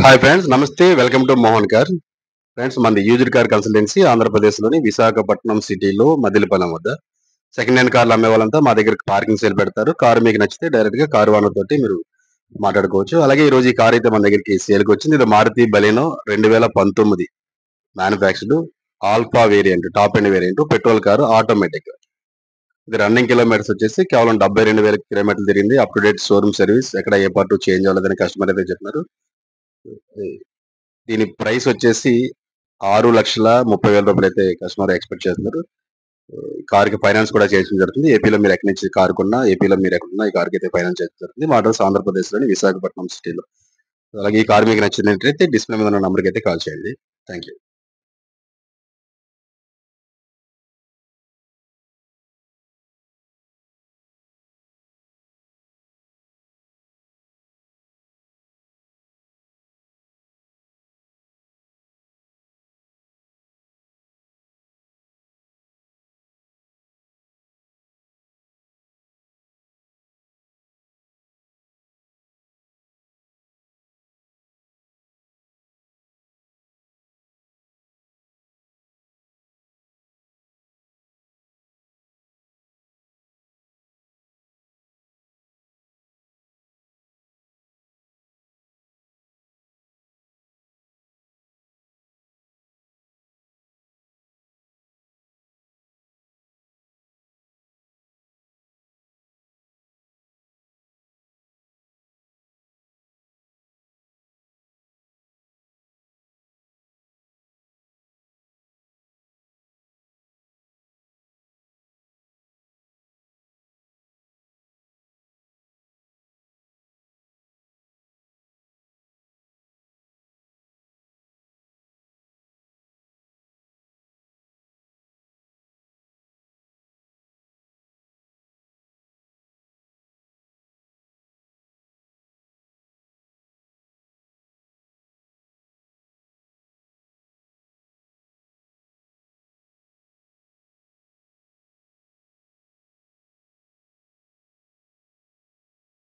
Hi friends, నమస్తే. Welcome to Mohan car. Friends, మనది used car consultancy ఆంధ్రప్రదేశ్లోని విశాఖపట్నం సిటీలో మదిలిపాలెం వద్ద. సెకండ్ హ్యాండ్ కార్లు అమ్మే వాళ్ళంతా మా దగ్గర పార్కింగ్ సేల్ పెడతారు. కారు మీకు నచ్చితే డైరెక్ట్ గా కారు ఓనర్ తోటి మీరు మాట్లాడుకోవచ్చు. అలాగే ఈ రోజు ఈ కార్ అయితే మన దగ్గరికి సేల్కి వచ్చింది. ఇది Maruti Baleno 2019 manufactured alpha variant, top end variant, petrol car, automatic. ఇది రన్నింగ్ కిలోమీటర్స్ వచ్చేసి కేవలం 72,000 కిలోమీటర్లు తిరిగింది. Up to date showroom service, ఎక్కడ ఏ పార్ట్ చేంజ్ అవ్వలేదని కస్టమర్ అయితే చెప్తున్నారు. దీని ప్రైస్ వచ్చేసి 6,30,000 అయితే కస్టమర్ ఎక్స్పెక్ట్ చేస్తున్నారు. కార్కి ఫైనాన్స్ కూడా చేయడం జరుగుతుంది. ఏపీలో మీరు ఎక్కడి నుంచి కారు కొన్నా, ఏపీలో మీరు ఎక్కడున్నా ఈ కార్కి అయితే ఫైనాన్స్ చేయడం జరుగుతుంది. మా అడ్రస్ ఆంధ్రప్రదేశ్లోని విశాఖపట్నం సిటీలో. అలాగే ఈ కారు మీకు నచ్చినట్లయితే డిస్ప్లే మీద ఉన్న నంబర్కి అయితే కాల్ చేయండి. Thank you.